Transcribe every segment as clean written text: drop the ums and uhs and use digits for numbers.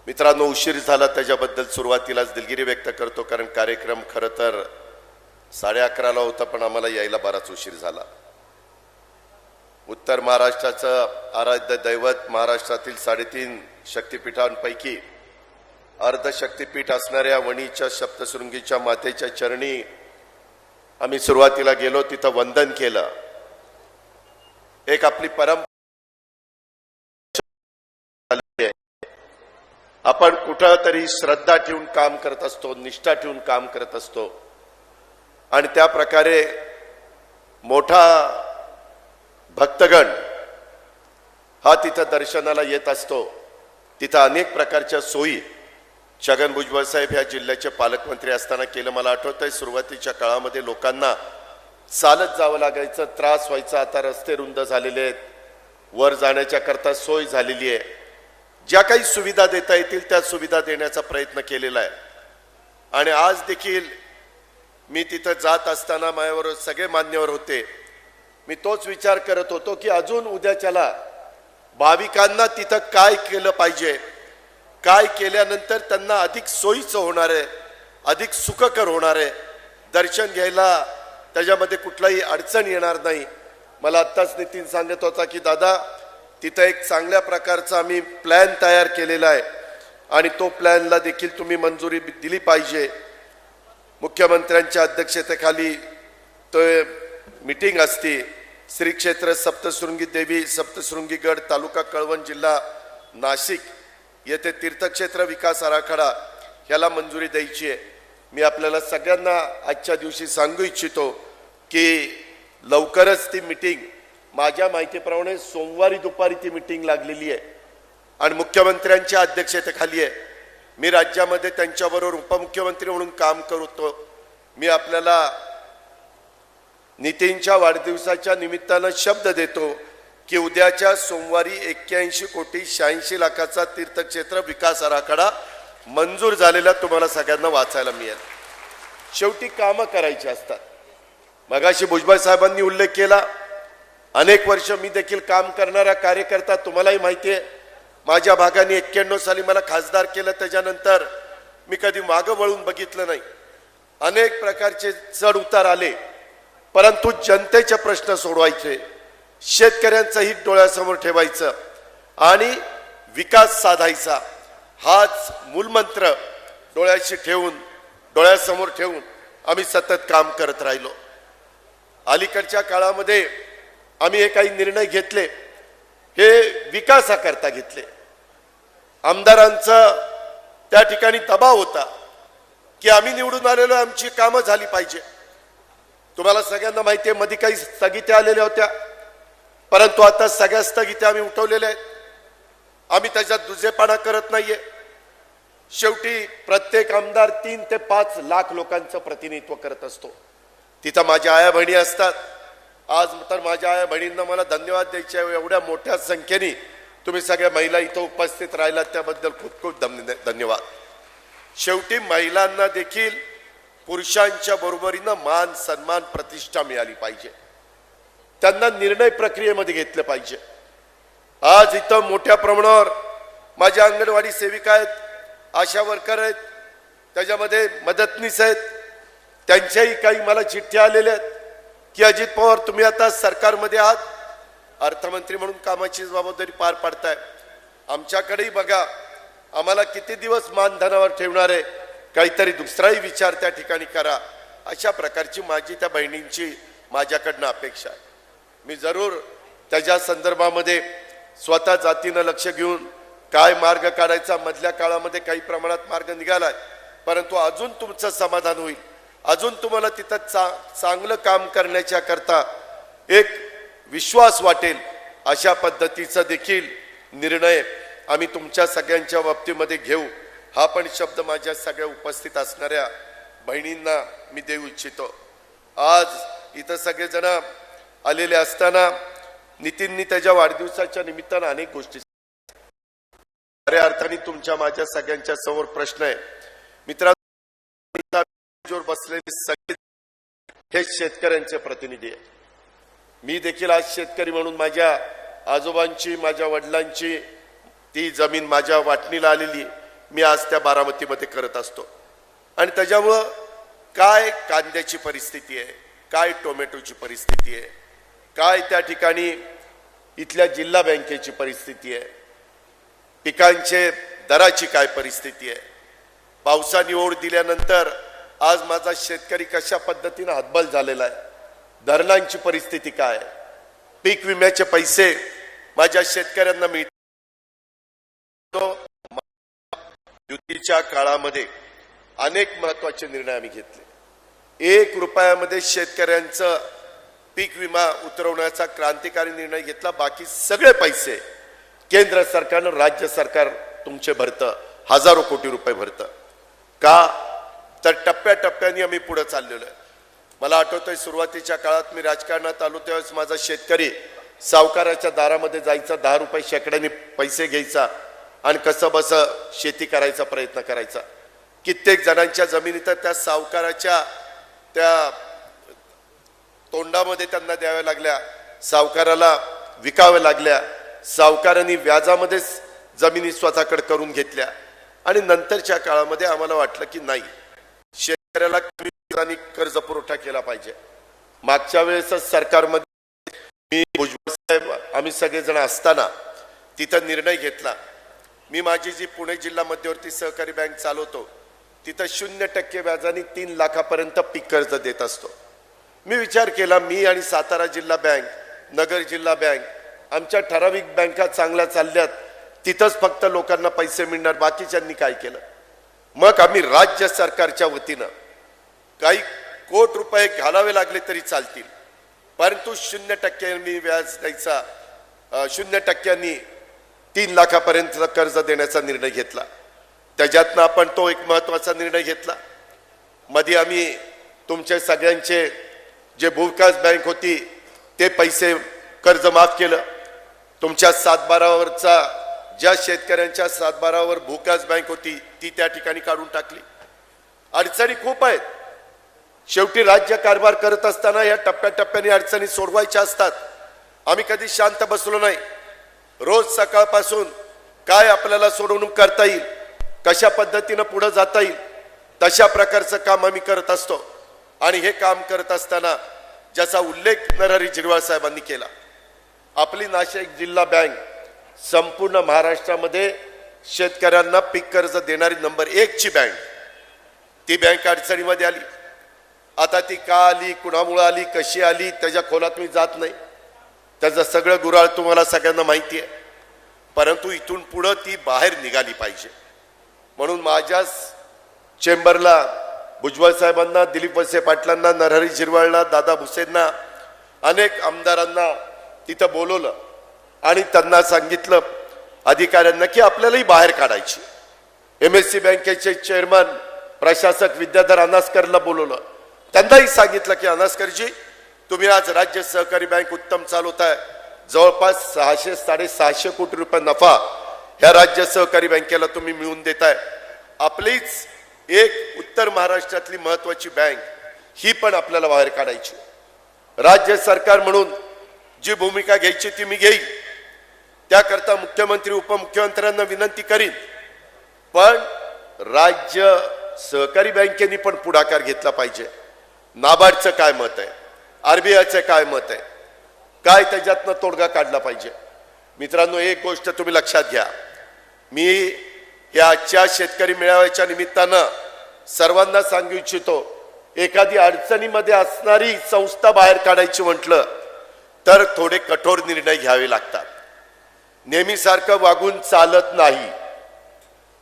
मित्रांनो, उशीर झाला त्याच्याबद्दल सुरुवातीलाच दिलगिरी व्यक्त करतो, कारण कार्यक्रम खरं तर 11:30 होता, पण आम्हाला यायला बराच उशीर झाला. उत्तर महाराष्ट्राचं आराध्य दैवत, महाराष्ट्रातील 3.5 शक्तिपीठांपैकी अर्धशक्तिपीठ असणाऱ्या वणीच्या सप्तशृंगीच्या मातेच्या चरणी आम्ही सुरुवातीला गेलो, तिथं वंदन केलं. एक आपली परंपरा, आपण कुठं तरी श्रद्धा ठेवून काम करत असतो, निष्ठा ठेवून काम करत असतो, आणि त्या प्रकारे मोठा भक्तगण हा तिथं दर्शनाला येत असतो. तिथं अनेक प्रकारच्या सोयी छगन भुजबळ साहेब ह्या जिल्ह्याचे पालकमंत्री असताना केलं. मला आठवतंय, सुरुवातीच्या काळामध्ये लोकांना चालत जावं लागायचं, त्रास व्हायचा. आता रस्ते रुंद झालेले आहेत, वर जाण्याच्या करता सोय झालेली आहे. ज्या काही सुविधा देता येतील त्या सुविधा देण्याचा प्रयत्न केलेला आहे. आणि आज देखील मी तिथं जात असताना माझ्यावर सगळे मान्यवर होते. मी तोच विचार करत होतो की अजून उद्याच्याला भाविकांना तिथं काय केलं पाहिजे, काय केल्यानंतर त्यांना अधिक सोयीचं होणार आहे, अधिक सुखकर होणार आहे, दर्शन घ्यायला त्याच्यामध्ये कुठलाही अडचण येणार नाही. मला आत्ताच नितीन सांगत होता की दादा, तिथं एक चांगल्या प्रकारचा आम्ही प्लॅन तयार केलेला आहे आणि तो प्लॅनला देखील तुम्ही मंजुरी दिली पाहिजे. मुख्यमंत्र्यांच्या अध्यक्षतेखाली तो मीटिंग असते. श्री क्षेत्र सप्तशृंगी देवी सप्तशृंगीगड, तालुका कळवण, जिल्हा नाशिक येथे तीर्थक्षेत्र विकास आराखडा ह्याला मंजुरी द्यायची आहे. मी आपल्याला सगळ्यांना आजच्या दिवशी सांगू इच्छितो की लवकरच ती मीटिंग, माझ्या माहितीप्रमाणे सोमवारी दुपारी ती मीटिंग लागलेली आहे आणि मुख्यमंत्र्यांच्या अध्यक्षतेखाली आहे. मी राज्यामध्ये त्यांच्याबरोबर उपमुख्यमंत्री म्हणून काम करतो. मी आपल्याला नितीनच्या वाढदिवसाच्या निमित्तानं शब्द देतो की उद्याच्या सोमवारी 81,86,00,000 तीर्थक्षेत्र विकास आराखडा मंजूर झालेला तुम्हाला सगळ्यांना वाचायला मिळेल. शेवटी कामं करायची असतात. मगाशी भुजबळ साहेबांनी उल्लेख केला, अनेक वर्ष मी देखील काम करणारा कार्यकर्ता, तुम्हालाही माहिती आहे. माझ्या भागाने 91 साली मला खासदार केलं, त्याच्यानंतर मी कधी मागं वळून बघितलं नाही. अनेक प्रकारचे चढ उतार आले, परंतु जनतेचे प्रश्न सोडवायचे, शेतकऱ्यांचं हित डोळ्यासमोर ठेवायचं आणि विकास साधायचा, हाच मूलमंत्र डोळ्यासमोर ठेवून आम्ही सतत काम करत राहिलो. अलीकडच्या काळामध्ये आम्ही हे काही निर्णय घेतले, हे विकासाकरता घेतले. आमदारांचा त्या ठिकाणी दबाव होता की आम्ही निवडून आलेलो, आमची कामं झाली पाहिजे. तुम्हाला सगळ्यांना माहिती आहे, मध्ये काही स्थगित्या आलेल्या होत्या, परंतु आता सगळ्या स्थगित्या आम्ही उठवलेल्या आहेत. आम्ही त्याच्यात दुजेपणा करत नाहीये. शेवटी प्रत्येक आमदार 3 ते 5 लाख लोकांचं प्रतिनिधित्व करत असतो. तिथं माझ्या आया बहिणी असतात. आज तर माझ्या आया बहिणींना मला धन्यवाद द्यायचे आहे. एवढ्या मोठ्या संख्येने तुम्ही सगळ्या महिला इथं उपस्थित राहिलात, त्याबद्दल खूप खूप धन्यवाद. शेवटी महिलांना देखील पुरुषांच्या बरोबरीनं मान, सन्मान, प्रतिष्ठा मिळाली पाहिजे. त्यांना निर्णय प्रक्रियेमध्ये घेतलं पाहिजे. आज इथं मोठ्या प्रमाणावर माझ्या अंगणवाडी सेविका आहेत, आशा वर्कर आहेत, त्याच्यामध्ये मदतनीस आहेत. त्यांच्याही काही मला चिठ्ठ्या आलेल्या आहेत की अजित पवार, तुम्ही आता सरकारमध्ये आहात, अर्थमंत्री म्हणून कामाची जबाबदारी पार पाडताय, आमच्याकडेही बघा, आम्हाला किती दिवस मानधनावर ठेवणार आहे, काहीतरी दुसराही विचार त्या ठिकाणी करा. अशा प्रकारची माझी त्या बहिणींची माझ्याकडनं अपेक्षा आहे. मी जरूर त्याच्या संदर्भामध्ये स्वतः जातीनं लक्ष घेऊन काय मार्ग काढायचा, मधल्या काळामध्ये काही प्रमाणात मार्ग निघालाय, परंतु अजून तुमचं समाधान होईल, अजून तुम्हाला तिथं चांगलं काम करण्याच्या करता एक विश्वास वाटेल, अशा पद्धतीचा देखील निर्णय आम्ही तुमच्या सगळ्यांच्या बाबतीमध्ये घेऊ. हा पण शब्द माझ्या सगळ्या उपस्थित असणाऱ्या बहिणींना मी देऊ इच्छितो. आज इथं सगळेजण आलेले असताना नितीननी त्याच्या वाढदिवसाच्या निमित्तानं अनेक गोष्टी, खऱ्या अर्थाने तुमच्या माझ्या सगळ्यांच्या समोर प्रश्न आहे. मित्रांनो, बसलेले सगळे हे शेतकऱ्यांचे प्रतिनिधी आहे. मी देखील आज शेतकरी म्हणून माझ्या आजोबांची, माझ्या वडिलांची ती जमीन माझ्या वाटणीला आलेली. मी आज त्या बारामतीमध्ये करत असतो. आणि त्याच्यामुळं काय कांद्याची परिस्थिती आहे, काय टोमॅटोची परिस्थिती आहे, काय त्या ठिकाणी इथल्या जिल्हा बँकेची परिस्थिती आहे, पिकांचे दराची काय परिस्थिती आहे, पावसाने ओढ दिल्यानंतर आज माझा शेतकरी कशा पद्धतीने हतबल झालेला आहे, धरणांची परिस्थिती काय, पीक विम्याचे पैसे माझ्या शेतकऱ्यांना मिळतो. युतीच्या काळामध्ये अनेक महत्वाचे निर्णय आम्ही घेतले. 1 रुपयामध्ये शेतकऱ्यांचं पीक विमा उतरवण्याचा क्रांतिकारी निर्णय घेतला. बाकी सगळे पैसे केंद्र सरकारनं, राज्य सरकार तुमचे भरतं, हजारो कोटी रुपये भरतं. का तर टप्प्याटप्प्याने आम्ही पुढे चाललेलो आहे. मला आठवतंय सुरुवातीच्या काळात मी राजकारणात आलो त्यावेळेस माझा शेतकरी सावकाराच्या दारामध्ये जायचा, 10 रुपये शेकड्याने पैसे घ्यायचा आणि कसं बसं शेती करायचा प्रयत्न करायचा. कित्येक जणांच्या जमिनी तर त्या सावकाराच्या त्या तोंडामध्ये त्यांना द्याव्या लागल्या, सावकाराला विकाव्या लागल्या, सावकारांनी व्याजामध्येच जमिनी स्वतःकडे करून घेतल्या. आणि नंतरच्या काळामध्ये आम्हाला वाटलं की नाही, शेतकऱ्याला कमी कर्ज पुरवठा केला पाहिजे. मागच्या वेळेसच सरकारमध्ये मी भुजबळ साहेब आम्ही सगळेजण असताना तिथं निर्णय घेतला. मी माझी जी पुणे जिल्हा मध्यवर्ती सहकारी बँक चालवतो तिथं 0% व्याजाने 3 लाखापर्यंत पीक कर्ज देत असतो. मी विचार केला, मी आणि सातारा जिल्हा बँक, नगर जिल्हा बँक, आमच्या ठराविक बँका चांगल्या चालल्यात, तिथंच फक्त लोकांना पैसे मिळणार, बाकीच्यांनी काय केलं. मग आम्ही राज्य सरकारच्या वतीनं काही कोटी रुपये घालावे लागले तरी चालतील, परंतु 0% व्याज द्यायचा, 0% 3 लाखापर्यंत कर्ज देण्याचा निर्णय घेतला. त्याच्यातनं आपण तो एक महत्वाचा निर्णय घेतला. मध्ये आम्ही तुमचे सगळ्यांचे जे भूविकास बँक होती ते पैसे कर्ज माफ केलं. तुमच्या 7/12वरचा ज्या शेतकऱ्यांच्या 7/12वर भूविकास बँक होती ती त्या ठिकाणी काढून टाकली. अडचणी खूप आहेत. शेवटी राज्य कारभार करत असताना या टप्प्याटप्प्याने अडचणी सोडवायच्या असतात. आम्ही कधी शांत बसलो नाही. रोज सकाळपासून काय आपल्याला सोडवणूक करता येईल, कशा पद्धतीनं पुढे जाता येईल, तशा प्रकारचं काम आम्ही करत असतो. आणि हे काम करत असताना ज्याचा उल्लेख नरहरी झिरवाळ साहेबांनी केला, आपली नाशिक जिल्हा बँक संपूर्ण महाराष्ट्रामध्ये शेतकऱ्यांना पीक कर्ज देणारी नंबर 1 ची बँक. ती बँक अडचणीमध्ये आली. आता ती का आली, कुणामुळे आली, कशी आली, त्याच्या खोलात मी जात नाही. त्याचं सगळं गुराळ तुम्हाला सगळ्यांना माहिती आहे. परंतु इथून पुढं ती बाहेर निघाली पाहिजे. म्हणून माझ्याच चेंबरला भुजबळ साहेबांना, दिलीप वळसे पाटलांना, नरहरी झिरवाळला, दादा भुसेंना, अनेक आमदारांना तिथं बोलवलं आणि त्यांना सांगितलं अधिकाऱ्यांना की आपल्यालाही बाहेर काढायची. MSC बँकेचे चेअरमन प्रशासक विद्याधर अनास्करला बोलवलं. त्यांनाही सांगितलं की अनास्करजी, तुम्ही आज राज्य सहकारी बँक उत्तम चालवताय, जवळपास 600-650 कोटी रुपये नफा ह्या राज्य सहकारी बँकेला तुम्ही मिळवून देताय. आपलीच एक उत्तर महाराष्ट्रातली महत्वाची बँक ही पण आपल्याला बाहेर काढायची. राज्य सरकार म्हणून जी भूमिका घ्यायची ती मी घेईन. त्याकरता मुख्यमंत्री उपमुख्यमंत्र्यांना विनंती करीन. पण राज्य सहकारी बँकेने पण पुढाकार घेतला पाहिजे. नाबार्डचं काय मत आहे, RBIचं काय मत आहे, काय त्याच्यातनं तोडगा काढला पाहिजे. मित्रांनो, एक गोष्ट तुम्ही लक्षात घ्या. मी या आजच्या शेतकरी मेळाव्याच्या निमित्तानं सर्वांना सांगू इच्छितो, एखादी अडचणीमध्ये असणारी संस्था बाहेर काढायची म्हटलं तर थोडे कठोर निर्णय घ्यावे लागतात. नेहमीसारखं वागून चालत नाही.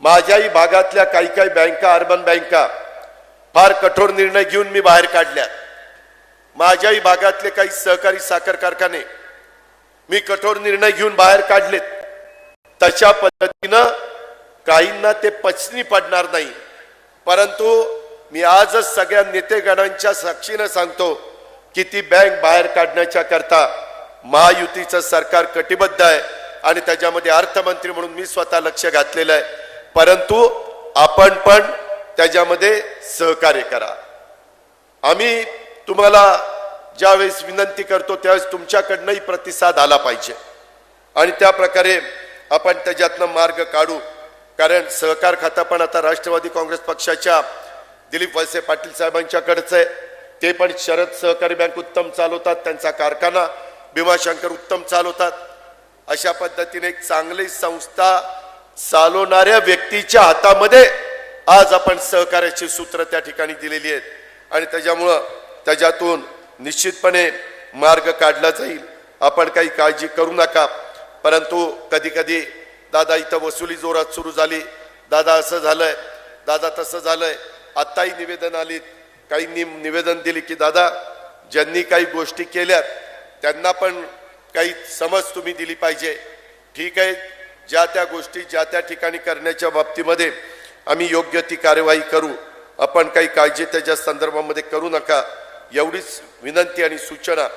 माझ्याही भागातल्या काही बँका, अर्बन बँका फार कठोर निर्णय घेऊन मी बाहेर काढल्यात. माझ्याही भागातले काही सहकारी साखर कारखाने मी कठोर निर्णय घेऊन बाहेर काढलेत. तशा पद्धतीनं काहींना ते पचनी पडणार नाही. परंतु मी आजच सगळ्या नेतेगणांच्या साक्षीनं सांगतो की ती बँक बाहेर काढण्याच्या करता महायुतीचं सरकार कटिबद्ध आहे आणि त्याच्यामध्ये अर्थमंत्री म्हणून मी स्वतः लक्ष घातलेलं आहे. परंतु आपण पण त्याच्यामध्ये सहकार्य करा. आम्ही तुम्हाला ज्यावेळेस विनंती करतो त्यावेळेस तुमच्याकडनंही प्रतिसाद आला पाहिजे आणि त्या प्रकारे आपण त्याच्यातनं मार्ग काढू. कारण सहकार खातं पण आता राष्ट्रवादी काँग्रेस पक्षाच्या दिलीप वळसे पाटील साहेबांच्याकडेच आहे. ते पण शरद सहकारी बँक उत्तम चालवतात, त्यांचा कारखाना भीमाशंकर उत्तम चालवतात. अशा पद्धतीने एक चांगली संस्था चालवणाऱ्या व्यक्तीच्या हातामध्ये आज आपण सहकार्याची सूत्र त्या ठिकाणी दिलेली आहेत आणि त्याच्यातून निश्चितपणे मार्ग काढला जाईल. आपण काही काळजी करू नका. परंतु कधी कधी दादा इथं वसुली जोरात सुरू झाली, दादा असं झालंय, दादा तसं झालंय. आत्ताही निवेदन आली, काही निवेदन दिली की दादा ज्यांनी काही गोष्टी केल्यात त्यांना पण काही समज तुम्ही दिली पाहिजे. ठीक आहे, ज्या त्या गोष्टी ज्या त्या ठिकाणी करण्याच्या बाबतीमध्ये आम्ही योग्य ती कार्यवाही करू. आपण काही काळजी त्याच्या संदर्भामध्ये करू नका, एवढीच विनंती आणि सूचना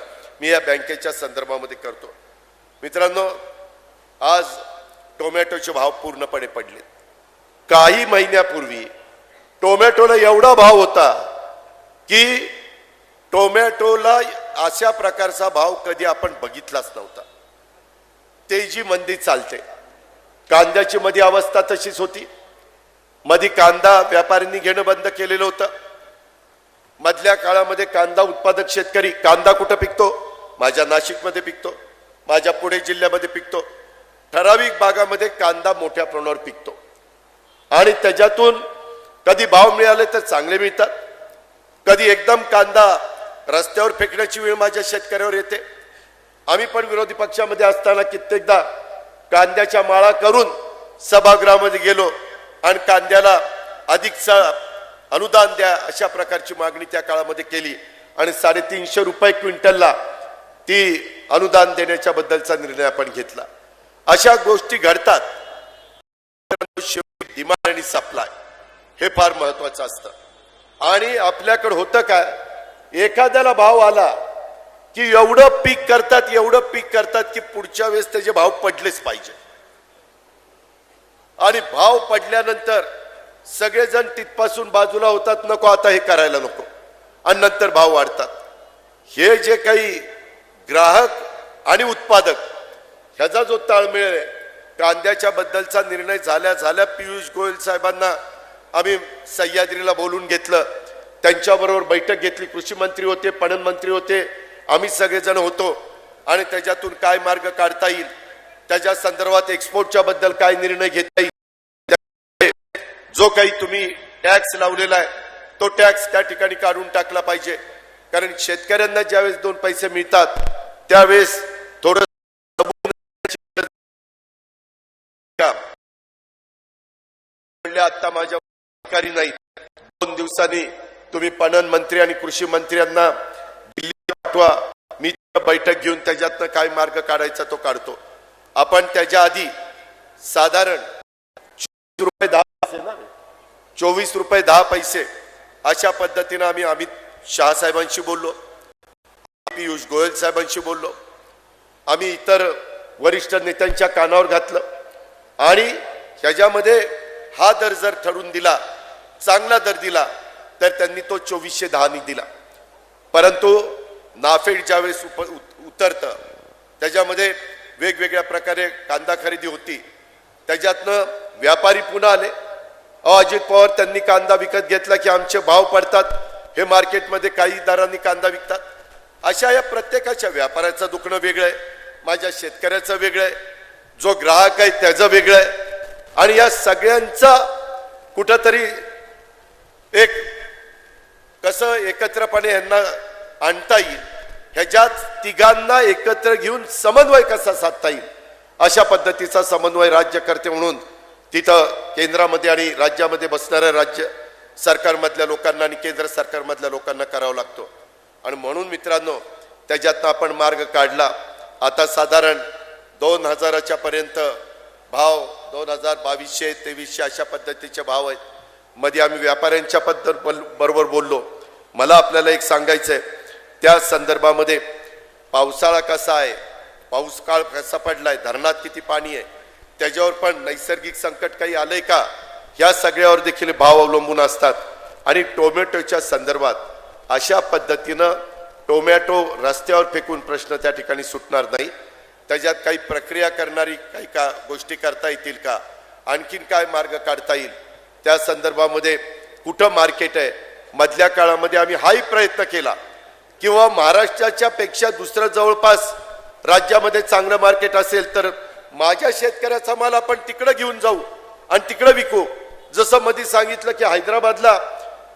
मी या बँकेच्या संदर्भामध्ये करतो. मित्रांनो, आज टोमॅटोचे भाव पूर्णपणे पडले. काही महिन्यापूर्वी टोमॅटोला एवढा भाव होता की टोमॅटोला अशा प्रकारचा भाव कधी आपण बघितलाच नव्हता. तेजी मंदी चालते. कांद्याची मध्ये अवस्था तशीच होती. मध्ये कांदा व्यापाऱ्यांनी घेणं बंद केलेलं होतं. मधल्या काळामध्ये कांदा उत्पादक शेतकरी, कांदा कुठं पिकतो? माझ्या नाशिकमध्ये पिकतो, माझ्या पुणे जिल्ह्यामध्ये पिकतो. ठराविक भागामध्ये कांदा मोठ्या प्रमाणावर पिकतो आणि त्याच्यातून कधी भाव मिळाले तर चांगले मिळतात, कधी एकदम कांदा रस्त्यावर फेकण्याची वेळ माझ्या शेतकऱ्यावर येते. आम्ही पण विरोधी पक्षामध्ये असताना कित्येकदा कांद्याच्या माळा करून सभागृहामध्ये गेलो आणि कांद्याला अधिकचा अनुदान द्या अशा प्रकारची मागणी त्या काळामध्ये केली आणि 350 रुपये क्विंटलला ती अनुदान देण्याच्या बद्दलचा निर्णय आपण घेतला. अशा गोष्टी घडतात. डिमांड आणि सप्लाय हे फार महत्वाचं असतं. आणि आपल्याकडे होतं काय, एखाद्याला भाव आला की एवढं पीक करतात की पुढच्या वेळेस त्याचे भाव पडलेच पाहिजे. आणि भाव पडल्यानंतर सगळेजण तिथपासून बाजूला होतात, नको आता हे करायला नको, आणि नंतर भाव वाढतात. हे जे काही ग्राहक आणि उत्पादक ह्याचा जो ताळमेळ आहे, कांद्याच्या बद्दलचा निर्णय झाल्या पियुष गोयल साहेबांना आम्ही सह्याद्रीला बोलून घेतलं, त्यांच्याबरोबर बैठक घेतली. कृषी मंत्री होते, पणन मंत्री होते, आम्ही सगळेजण होतो आणि त्याच्यातून काय मार्ग काढता येईल, त्याच्या संदर्भात एक्सपोर्टच्या बद्दल काय निर्णय घेता येईल, जो काही तुम्ही टॅक्स लावलेला आहे तो टॅक्स त्या ठिकाणी काढून टाकला पाहिजे. कारण शेतकऱ्यांना ज्यावेळेस 2 पैसे मिळतात त्यावेळेस थोडं आता माझ्या अधिकारी नाही, 2 दिवसांनी तुम्ही पणन मंत्री आणि कृषी मंत्र्यांना दिल्ली पाठवा, मी बैठक घेऊन त्याच्यातनं काय मार्ग काढायचा तो काढतो. आपण त्याच्या आधी साधारण 24 रुपये 10 पैसे अशा पद्धतीने आम्ही अमित शाह साहेबांशी बोललो, पियुष गोयल साहेबांशी बोललो, आम्ही इतर वरिष्ठ नेत्यांच्या कानावर घातलं आणि ह्याच्यामध्ये हा दर जर ठरवून दिला, चांगला दर दिला तर त्यांनी तो 2410 दिला. परंतु नाफेड ज्यावेळेस उतरतं त्याच्यामध्ये वेगवेगळ्या प्रकारे कांदा खरेदी होती, त्याच्यातनं व्यापारी पुन्हा आले. अजित पवार त्यांनी कांदा विकत घेतला की आमचे भाव पडतात, हे मार्केटमध्ये काही दरांनी कांदा विकतात. अशा या प्रत्येकाच्या व्यापाऱ्याचं दुखणं वेगळं आहे, माझ्या शेतकऱ्याचं वेगळं आहे, जो ग्राहक आहे त्याचं वेगळं आहे. आणि या सगळ्यांचा कुठंतरी एक कसं एकत्रपणे यांना आणता येईल, ह्याच्यात तिघांना एकत्र घेऊन समन्वय कसा साधता येईल अशा पद्धतीचा समन्वय राज्यकर्ते म्हणून तिथं केंद्रामध्ये आणि राज्यामध्ये बसणाऱ्या राज्य सरकारमधल्या लोकांना आणि केंद्र सरकारमधल्या लोकांना करावा लागतो. आणि म्हणून मित्रांनो, त्याच्यातनं आपण मार्ग काढला. आता साधारण 2000च्या पर्यंत भाव 2200-2300 अशा पद्धतीचे भाव आहेत. मध्ये आम्ही व्यापाऱ्यांच्या बरोबर बोललो. मला आपल्याला एक सांगायचं आहे, त्या संदर्भामध्ये पावसाळा कसा आहे, पाऊस काळ कसा पडलाय, धरणात किती पाणी आहे, त्याच्यावर पण नैसर्गिक संकट काही आलंय का, या सगळ्यावर देखील भाव अवलंबून असतात. आणि टोमॅटोच्या संदर्भात अशा पद्धतीनं टोमॅटो रस्त्यावर फेकून प्रश्न त्या ठिकाणी सुटणार नाही. त्याच्यात काही प्रक्रिया करणारी काही गोष्टी करता येतील का, आणखीन काय मार्ग काढता येईल त्या संदर्भामध्ये कुठं मार्केट आहे मधल्या काळामध्ये आम्ही हाही प्रयत्न केला किंवा महाराष्ट्राच्या पेक्षा दुसरं जवळपास राज्यामध्ये चांगलं मार्केट असेल तर माझ्या शेतकऱ्याचा माल आपण तिकडे घेऊन जाऊ आणि तिकडे विकू। जसं मध्ये सांगितलं की हैदराबादला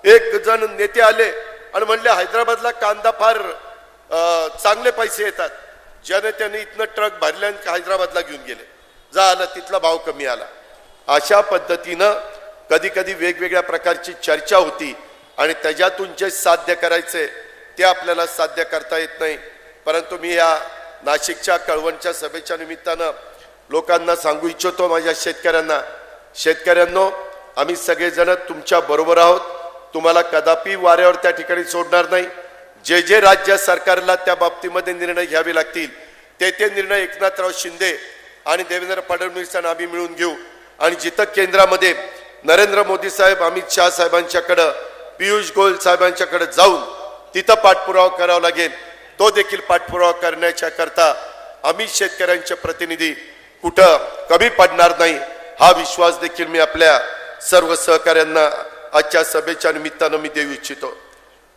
एक जण नेते आले आणि म्हणले हैदराबादला कांदा फार चांगले पैसे येतात, ज्याने त्यांनी इथनं ट्रक भरल्या आणि हैदराबादला घेऊन गेले, झालं तिथला भाव कमी आला। अशा पद्धतीनं कधी कधी वेगवेगळ्या प्रकारची चर्चा होती आणि त्याच्यातून जे साध्य करायचे ते आपल्याला साध्य करता येत नाही। परंतु मी या नाशिकच्या कळवणच्या सभेच्या निमित्तानं लोकांना सांगू इच्छितो, माझ्या शेतकऱ्यांनो आम्ही सगळेजण तुमच्या बरोबर आहोत, तुम्हाला कदापि वाऱ्यावर त्या ठिकाणी सोडणार नाही। जे जे राज्य सरकारला त्या बाबतीमध्ये निर्णय घ्यावे लागतील ते निर्णय एकनाथराव शिंदे आणि देवेंद्र फडणवीसांना आम्ही मिळून घेऊ आणि जिथं केंद्रामध्ये नरेंद्र मोदी साहेब, अमित शाह साहेबांच्याकडे, पियुष गोयल साहेबांच्याकडे जाऊन तिथं पाठपुरावा करावा लागेल, तो देखील पाठपुरावा करण्याच्या करता आम्ही शेतकऱ्यांचे प्रतिनिधी कुठं कमी पडणार नाही हा विश्वास देखील मी आपल्या सर्व सहकाऱ्यांना आजच्या सभेच्या निमित्तानं मी देऊ इच्छितो।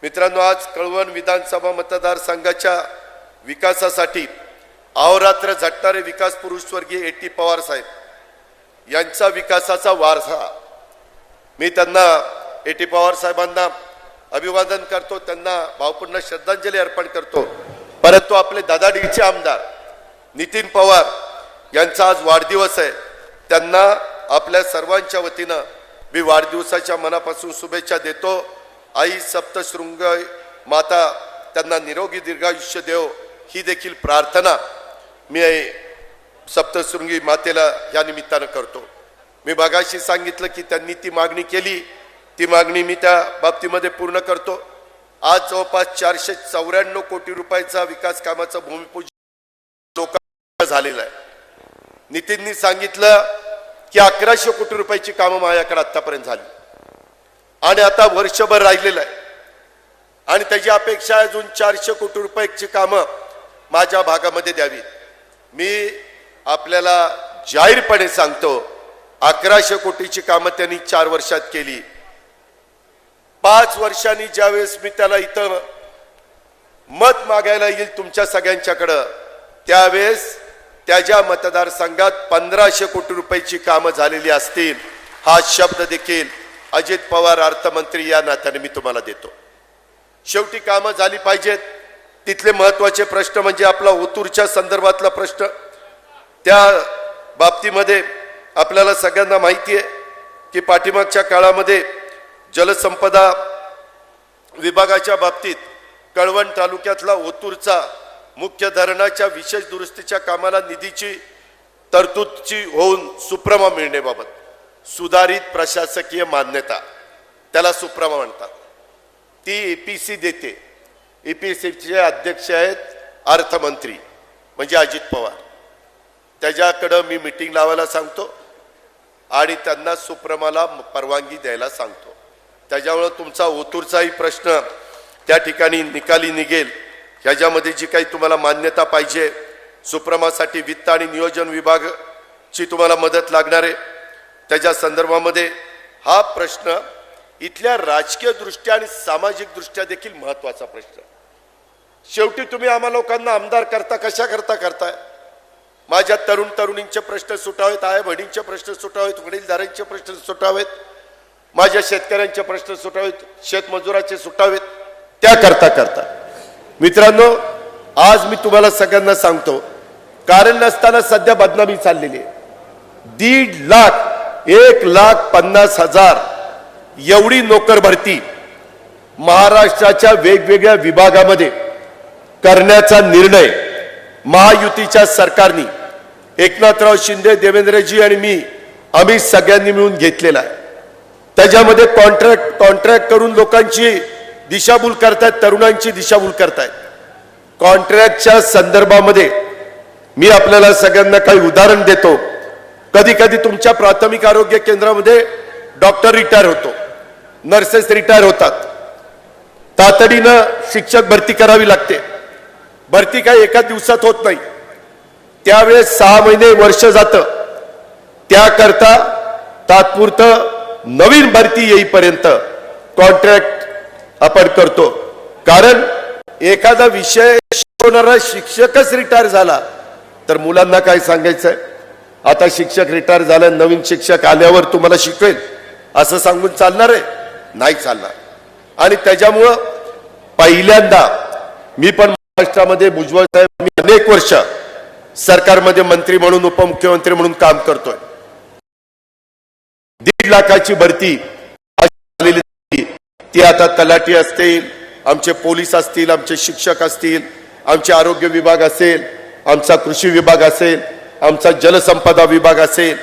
मित्रांनो, आज कळवण विधानसभा मतदारसंघाच्या विकासासाठी अहोरात्र झटणारे विकास पुरुष स्वर्गीय ए टी पवार साहेब यांचा विकासाचा वारसा मी त्यांना ए टी पवार साहेबांना अभिवादन करतो, त्यांना भावपूर्ण श्रद्धांजली अर्पण करतो। परंतु आपले दादाडीचे आमदार नितीन पवार यांचा आज वाढदिवस आहे, त्यांना आपल्या सर्वांच्या वतीनं मी वाढदिवसाच्या मनापासून शुभेच्छा देतो। आई सप्तशृंग माता त्यांना निरोगी दीर्घायुष्य देव ही देखील प्रार्थना मी सप्तशृंगी मातेला या निमित्तानं करतो। मी मागाशी सांगितलं की त्यांनी ती मागणी केली, ती मागणी मी त्या बाबतीमध्ये पूर्ण करतो। आज जवळपास 494 कोटी रुपयाचा विकास कामाचा भूमिपूजन लोकांना झालेला आहे। नितीननी सांगितलं की 1100 कोटी रुपयाची कामं माझ्याकडे आतापर्यंत झाली आणि आता वर्षभर राहिलेलं आहे आणि त्याची अपेक्षा आहे अजून 400 कोटी रुपयाची कामं माझ्या भागामध्ये द्यावी। मी आपल्याला जाहीरपणे सांगतो 1100 कोटीची कामं त्यांनी 4 वर्षात केली। 5 वर्षांनी ज्यावेळेस मी त्याला इथं मत मागायला येईल तुमच्या सगळ्यांच्याकडं त्यावेळेस त्याच्या मतदारसंघात 1500 कोटी रुपयाची कामं झालेली असतील हा शब्द देखील अजित पवार अर्थमंत्री या नात्याने मी तुम्हाला देतो। शेवटी कामं झाली पाहिजेत। तिथले महत्त्वाचे प्रश्न म्हणजे आपला ओतूरच्या संदर्भातला प्रश्न, त्या बाबतीमध्ये आपल्याला सगळ्यांना माहिती आहे की पाठीमागच्या काळामध्ये जलसंपदा विभागाच्या बाबतीत कळवण तालुक्यातला ओतूरचा मुख्य धरणाच्या विशेष दुरुस्तीच्या कामाला निधीची तरतूदची होऊन सुप्रमा मिळण्याबाबत सुधारित प्रशासकीय मान्यता, त्याला सुप्रमा म्हणतात, ती EPC देते। EPCचे अध्यक्ष आहेत अर्थमंत्री म्हणजे अजित पवार, त्याच्याकडं मी मीटिंग लावायला सांगतो आणि त्यांना सुप्रमाला परवानगी द्यायला सांगतो। त्याच्यामुळे तुमचा ओतूरचाही प्रश्न त्या ठिकाणी निकाली निघेल। ह्याच्यामध्ये जी काही तुम्हाला मान्यता पाहिजे सुप्रमासाठी वित्त आणि नियोजन विभागाची तुम्हाला मदत लागणार आहे, त्याच्या संदर्भामध्ये हा प्रश्न इथल्या राजकीय दृष्ट्या आणि सामाजिक दृष्ट्या देखील महत्त्वाचा प्रश्न। शेवटी तुम्ही आम्हा लोकांना आमदार करता कशा करताय? माझ्या तरुणींचे प्रश्न सुटावेत, आया बहिणींचे प्रश्न सुटावेत, वडीलधाऱ्यांचे प्रश्न सुटावेत, माझ्या शेतकऱ्यांचे प्रश्न सुटावेत, शेतमजुराचे सुटावेत, त्या करता मित्रांनो आज मी तुम्हाला सगळ्यांना सांगतो, कारण नसताना सध्या बदनामी चाललेली आहे। 1.5 लाख 1,50,000 एवढी नोकर भरती महाराष्ट्राच्या वेगवेगळ्या विभागामध्ये करण्याचा निर्णय महायुतीच्या सरकारने एकनाथराव शिंदे, देवेंद्रजी आणि आम्ही सगळ्यांनी मिळून घेतलेला आहे। त्याच्यामध्ये कॉन्ट्रॅक्ट करून लोकांची दिशाभूल करतायत, तरुणांची दिशाभूल करतायत। कॉन्ट्रॅक्टच्या संदर्भामध्ये मी आपल्याला सगळ्यांना काही उदाहरण देतो। कधी कधी तुमच्या प्राथमिक आरोग्य केंद्रामध्ये डॉक्टर रिटायर होतो, नर्सेस रिटायर होतात, तातडीनं शिक्षक भरती करावी लागते। भरती काही एका दिवसात होत नाही, त्यावेळेस 6 महिने वर्ष जातं। त्याकरता तात्पुरतं नवीन भरती येईपर्यंत कॉन्ट्रॅक्ट आपण करतो. कारण एखादा विषय शिकवणारा शिक्षकच रिटायर झाला तर मुलांना काय सांगायचंय? आता शिक्षक रिटायर झाला, नवीन शिक्षक आल्यावर तुम्हाला शिकवेल असं सांगून चालणार आहे? नाही चालणार. आणि त्याच्यामुळं पहिल्यांदा मी पण महाराष्ट्रामध्ये भुजबळ साहेब, मी अनेक वर्ष सरकारमध्ये मंत्री म्हणून, उपमुख्यमंत्री म्हणून काम करतोय. 1.5 लाखाची भरती ती आता तलाठी असतील, आमचे पोलीस असतील, आमचे शिक्षक असतील, आमचे आरोग्य विभाग असेल, आमचा कृषी विभाग असेल, आमचा जलसंपदा विभाग असेल,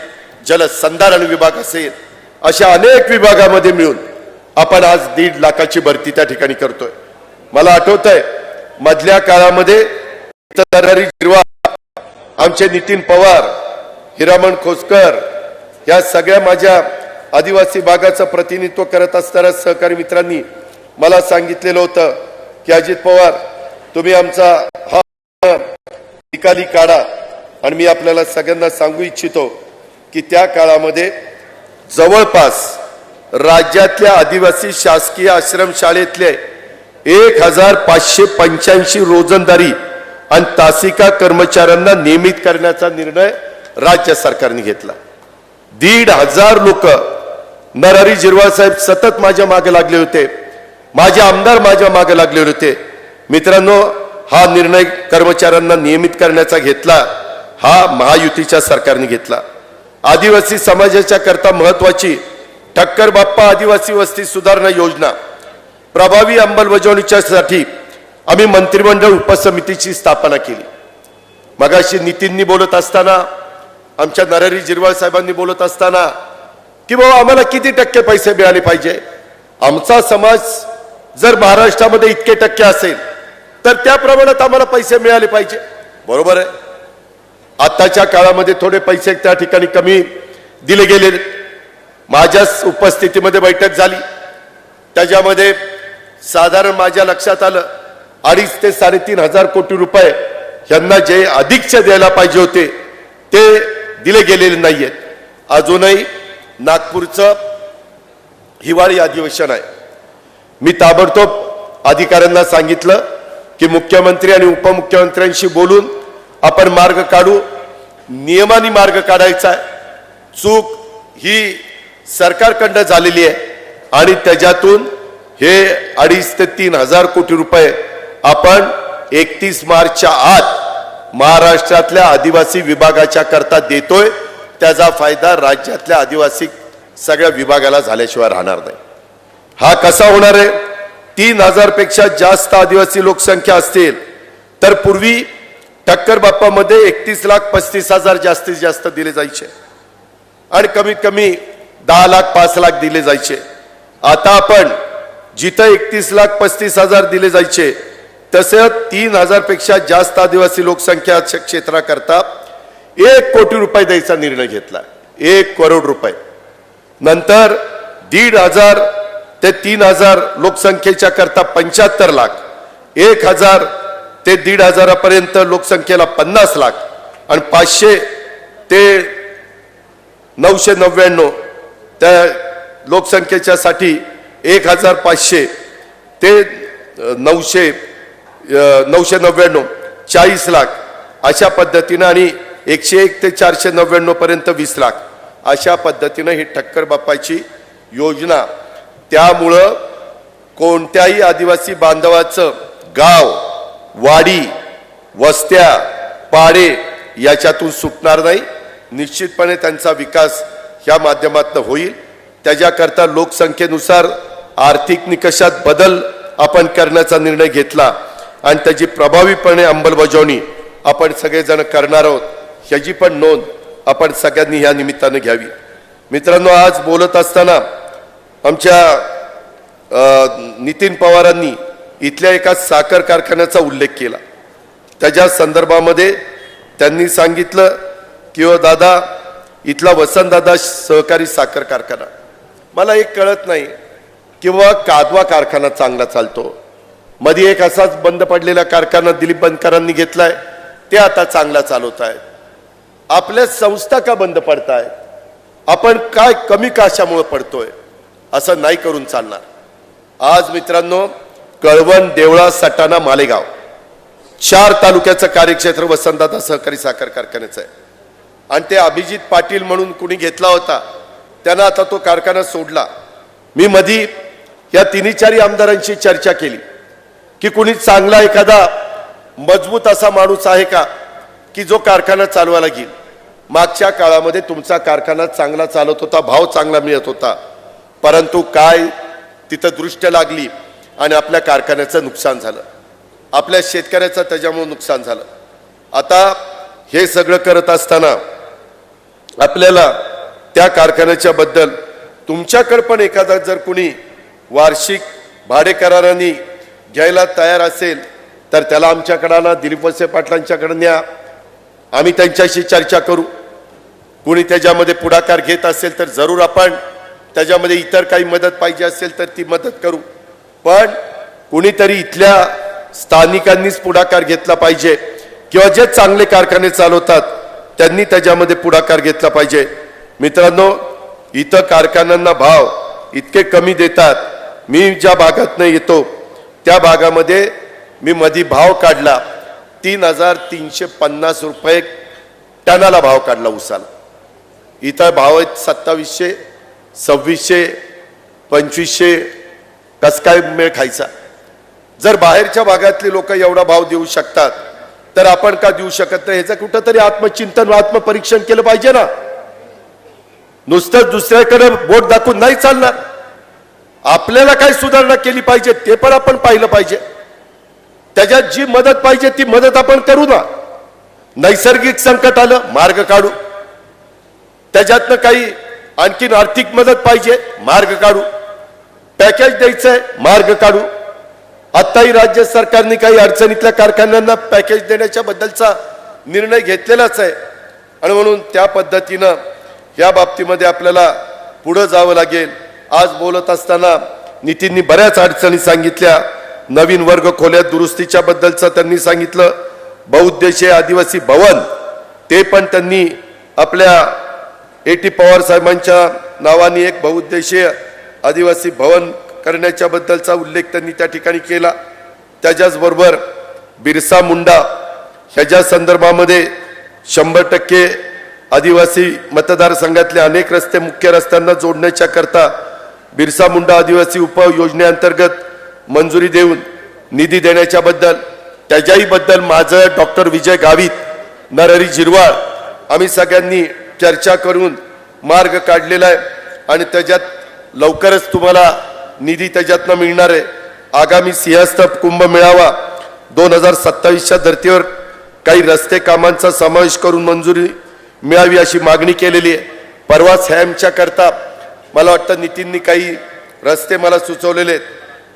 जलसंधारण विभाग असेल, अशा अनेक विभागामध्ये मिळून आपण आज 1.5 लाखाची भरती त्या ठिकाणी करतोय. मला आठवतंय मधल्या काळामध्ये नरहरी झिरवाळ, आमचे नितीन पवार, हिरामण खोसकर या सगळ्या माझ्या आदिवासी भागाचं प्रतिनिधित्व करत असणाऱ्या सहकारी मित्रांनी मला सांगितलेलं होतं की अजित पवार, तुम्ही आमचा हा निकाली काढा. आणि मी आपल्याला सगळ्यांना सांगू इच्छितो की त्या काळामध्ये जवळपास राज्यातल्या आदिवासी शासकीय आश्रमशाळेतले 1585 रोजंदारी आणि तासिका कर्मचाऱ्यांना नियमित करण्याचा निर्णय राज्य सरकारने घेतला. 1,500 लोक, नरहरी झिरवाळ साहेब सतत माझ्या मागे लागले होते, माझे आमदार माझ्या मागे लागले होते. मित्रांनो, हा निर्णय कर्मचाऱ्यांना नियमित करण्याचा घेतला, हा महायुतीच्या सरकारने घेतला. आदिवासी समाजाच्या करता महत्वाची ठक्कर बाप्पा आदिवासी वस्ती सुधारणा योजना प्रभावी अंमलबजावणीच्या साठी आम्ही मंत्रिमंडळ उपसमितीची स्थापना केली. मगाशी नितीननी बोलत असताना, आमच्या नरहरी झिरवाळ साहेबांनी बोलत असताना की बाबा आम्हाला किती टक्के पैसे मिळाले पाहिजे, आमचा समाज जर महाराष्ट्रामध्ये इतके टक्के असेल तर त्या प्रमाणात आम्हाला पैसे मिळाले पाहिजे. बरोबर आहे. आताच्या काळामध्ये थोडे पैसे त्या ठिकाणी कमी दिले गेले. माझ्याच उपस्थितीमध्ये बैठक झाली, त्याच्यामध्ये साधारण माझ्या लक्षात आलं 2.5 ते 3.5 हजार कोटी रुपये यांना जे अधिकचे द्यायला पाहिजे होते ते दिले गेलेले नाहीयेत. अजूनही नागपूरचं हिवाळी अधिवेशन आहे. मी ताबडतोब अधिकाऱ्यांना सांगितलं की मुख्यमंत्री आणि उपमुख्यमंत्र्यांशी बोलून आपण मार्ग काढू, नियमाने मार्ग काढायचा आहे. चूक ही सरकारकडनं झालेली आहे आणि त्याच्यातून हे 2.5 ते 3 हजार कोटी रुपये आपण 31 मार्चच्या आत महाराष्ट्रातल्या आदिवासी विभागाच्या करता देतोय. त्याचा फायदा राज्यातल्या आदिवासी सगळ्या विभागाला झाल्याशिवाय राहणार नाही. हा कसा होणार आहे? 3,000 पेक्षा जास्त आदिवासी लोकसंख्या असतील तर पूर्वी ठक्कर बाप्पामध्ये 31,35,000 जास्तीत जास्त दिले जायचे आणि कमीत कमी 10 लाख 5 लाख दिले जायचे. आता आपण जिथं 31,35,000 दिले जायचे तसे 3,000 पेक्षा जास्त आदिवासी लोकसंख्या क्षेत्राकरता 1 कोटी रुपये द्यायचा निर्णय घेतला. 1 करोड रुपये. नंतर 1,500 ते 3,000 लोकसंख्येच्या करता 75 लाख, 1,000 ते 1,500 पर्यंत लोकसंख्येला 50 लाख आणि 500 ते 999 त्या लोकसंख्येच्या साठी 1,500 ते 999 40 लाख अशा पद्धतीनं आणि 101 ते 499 पर्यंत 20 लाख अशा पद्धतीनं ही ठक्कर बाप्पाची योजना. त्यामुळं कोणत्याही आदिवासी बांधवाचं गाव, वाडी, वस्त्या, पाडे याच्यातून सुटणार नाही. निश्चितपणे त्यांचा विकास ह्या माध्यमातून होईल. त्याच्याकरता लोकसंख्येनुसार आर्थिक निकषात बदल आपण करण्याचा निर्णय घेतला आणि त्याची प्रभावीपणे अंमलबजावणी आपण सगळेजण करणार आहोत. ह्याची पण नोंद आपण सगळ्यांनी ह्या निमित्तानं घ्यावी. मित्रांनो, आज बोलत असताना आमच्या नितीन पवारांनी इथल्या एका साखर कारखान्याचा उल्लेख केला. त्याच्या संदर्भामध्ये त्यांनी सांगितलं की ओ दादा, इथला वसंतदादा सहकारी साखर कारखाना, मला एक कळत नाही किंवा कादवा कारखाना चांगला चालतो, मध्ये एक असाच बंद पडलेला कारखाना दिलीप बनकरांनी घेतलाय, ते आता चांगला चालवत आहेत. आपल्या संस्था का बंद पडतायत? आपण काय कमी कशामुळे पडतोय असं नाही करून चालणार. आज मित्रांनो, कळवण, देवळा, सटाणा, मालेगाव 4 तालुक्याचं कार्यक्षेत्र वसंतदादा सहकारी साखर कारखान्याचं आहे. आणि ते अभिजित पाटील म्हणून कुणी घेतला होता, त्यानं आता तो कारखाना सोडला. मी मधी या 3-4 आमदारांशी चर्चा केली की कुणी चांगला एखादा मजबूत असा माणूस आहे का की जो कारखाना चालवायला घेईल. मागच्या काळामध्ये तुमचा कारखाना चांगला चालत होता, भाव चांगला मिळत होता, परंतु काय तिथं दृष्ट लागली आणि आपल्या कारखान्याचं नुकसान झालं, आपल्या शेतकऱ्याचं त्याच्यामुळे नुकसान झालं. आता हे सगळं करत असताना आपल्याला त्या कारखान्याच्या बद्दल तुमच्याकडे पण एखादा जर कुणी वार्षिक भाडे कराराने घ्यायला तयार असेल तर त्याला आमच्याकडे आणा, दिलीप वळसे पाटलांच्याकडे न्या, आम्ही त्यांच्याशी चर्चा करू. कुणी त्याच्यामध्ये पुढाकार घेत असेल तर जरूर आपण त्याच्यामध्ये इतर काही मदत पाहिजे असेल तर ती मदत करू. पण कुणीतरी इथल्या स्थानिकांनीच पुढाकार घेतला पाहिजे किंवा जे चांगले कारखाने चालवतात त्यांनी त्याच्यामध्ये पुढाकार घेतला पाहिजे. मित्रांनो, इथं कारखान्यांना भाव इतके कमी देतात. मी ज्या भागातनं येतो त्या भागामध्ये मी मधी भाव काढला, 3,350 रुपये टनाला भाव काढला उसाला. इथं भाव आहेत 2700, 2600, 2500. कस काय मेळ खायचा? जर बाहेरच्या भागातले लोक एवढा भाव देऊ शकतात तर आपण का देऊ शकत नाही? ह्याचं कुठंतरी आत्मचिंतन, आत्मपरीक्षण केलं पाहिजे ना. नुसतं दुसऱ्याकडे बोट दाखवून नाही चालणार. आपल्याला काय सुधारणा केली पाहिजे ते पण आपण पाहिलं पाहिजे. त्याच्यात जी मदत पाहिजे ती मदत आपण करू ना. नैसर्गिक संकट आलं, मार्ग काढू. त्याच्यातनं काही आणखीन आर्थिक मदत पाहिजे, मार्ग काढू. पॅकेज द्यायचंय, मार्ग काढू. आताही राज्य सरकारने काही अडचणीतल्या कारखान्यांना पॅकेज देण्याच्या बद्दलचा निर्णय घेतलेलाच आहे. आणि म्हणून त्या पद्धतीनं या बाबतीमध्ये आपल्याला पुढे जावं लागेल. आज बोलत असताना नितीननी बऱ्याच अडचणी सांगितल्या. नवीन वर्ग खोल्या दुरुस्तीच्या बद्दलचं त्यांनी सांगितलं. बहुउद्देशीय आदिवासी भवन ते पण त्यांनी आपल्या A.T. पवार साहेबांच्या नावाने एक बहुउद्देशीय आदिवासी भवन करण्याच्या बद्दलचा उल्लेख त्यांनी त्या ठिकाणी केला. त्याच्याचबरोबर बिरसा मुंडा ह्याच्या संदर्भामध्ये 100% आदिवासी मतदारसंघातले अनेक रस्ते मुख्य रस्त्यांना जोडण्याच्या करता बिरसा मुंडा आदिवासी उपयोजनेअंतर्गत मंजुरी देऊन निधी देण्याच्या बद्दल, त्याच्याही बद्दल माझं, डॉक्टर विजय गावित, नरहरी जिरवाळ आम्ही सगळ्यांनी चर्चा करून मार्ग काढलेला आहे. आणि त्याच्यात लवकरच तुम्हाला निधी त्याच्यातनं मिळणार आहे. आगामी सिंहस्थ कुंभ मेळावा 2027च्या धर्तीवर काही रस्ते कामांचा समावेश करून मंजुरी मिळावी अशी मागणी केलेली आहे. परवा सॅमच्या करता मला वाटतं नितीननी काही रस्ते मला सुचवलेले आहेत.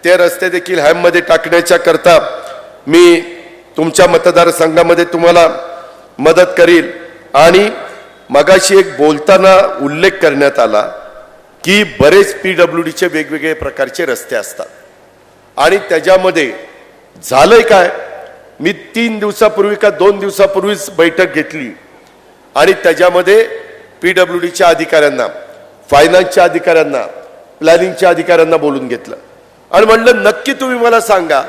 ते रस्ते देखील हॅममध्ये टाकण्याच्या करता मी तुमच्या मतदारसंघामध्ये तुम्हाला मदत करील. आणि मगाशी एक बोलताना उल्लेख करण्यात आला की बरेच PWDचे वेगवेगळे प्रकारचे रस्ते असतात आणि त्याच्यामध्ये झालंय काय, मी 3 दिवसापूर्वी का 2 दिवसापूर्वीच बैठक घेतली आणि त्याच्यामध्ये PWDच्या अधिकाऱ्यांना, फायनान्सच्या अधिकाऱ्यांना, प्लॅनिंगच्या अधिकाऱ्यांना बोलून घेतलं आणि म्हणलं नक्की तुम्ही मला सांगा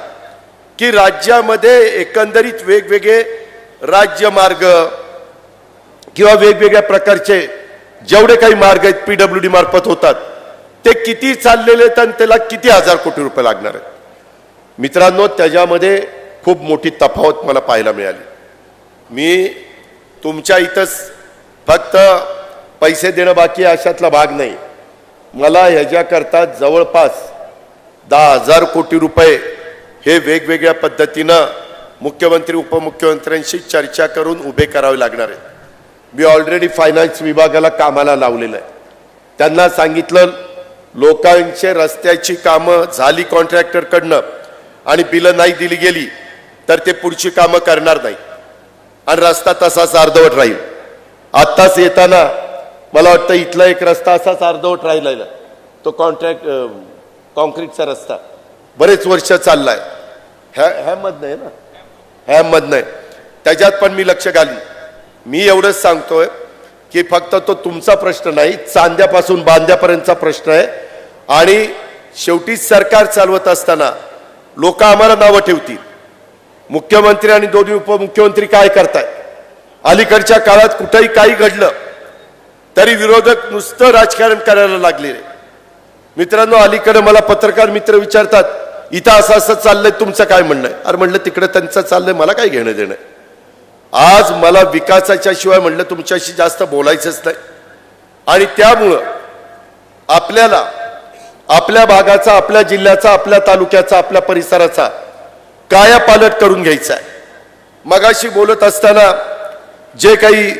की राज्यामध्ये एकंदरीत वेगवेगळे राज्य मार्ग किंवा वेगवेगळ्या प्रकारचे जेवढे काही मार्ग आहेत PWD मार्फत होतात ते किती चाललेले आहेत आणि त्याला किती हजार कोटी रुपये लागणार आहेत. मित्रांनो, त्याच्यामध्ये खूप मोठी तफावत मला पाहायला मिळाली. मी तुमच्या इथंच फक्त पैसे देणं बाकी अशातला भाग नाही. मला ह्याच्याकरता जवळपास 10,000 कोटी रुपये हे वेगवेगळ्या पद्धतीनं मुख्यमंत्री उपमुख्यमंत्र्यांशी चर्चा करून उभे करावे लागणार आहेत. मी ऑलरेडी फायनान्स विभागाला कामाला लावलेलं आहे. त्यांना सांगितलं लोकांचे रस्त्याची कामं झाली कॉन्ट्रॅक्टरकडनं आणि बिलं नाही दिली गेली तर ते पुढची कामं करणार नाही आणि रस्ता तसाच अर्धवट राहील. आत्ताच येताना मला वाटतं इथला एक रस्ता असाच अर्धवट राहिलेला, तो कॉन्क्रीटचा रस्ता बरेच वर्ष चाललाय. हॅममधनं आहे ना, हॅममधनं आहे. त्याच्यात पण मी लक्ष घालीन. मी एवढंच सांगतोय की फक्त तो तुमचा प्रश्न नाही, चांद्यापासून बांद्यापर्यंतचा प्रश्न आहे। आणि शेवटी सरकार चालवत असताना लोक आम्हाला नावं ठेवतील, मुख्यमंत्री आणि दोन्ही उपमुख्यमंत्री काय करताय। अलीकडच्या काळात कुठेही काही घडलं तरी विरोधक नुसतं राजकारण करायला लागले। मित्रांनो, अलीकडे मला पत्रकार मित्र विचारतात, इथं असं असं चाललंय, तुमचं काय म्हणणं आहे? अरे म्हणलं, तिकडे त्यांचं चाललंय, मला काय घेणं देणं। आज मला विकासाच्या शिवाय म्हणलं तुमच्याशी जास्त बोलायचंच नाही। आणि त्यामुळं आपल्याला आपल्या भागाचा, आपल्या जिल्ह्याचा, आपल्या तालुक्याचा, आपल्या परिसराचा कायापालट करून घ्यायचा आहे। मगाशी बोलत असताना जे काही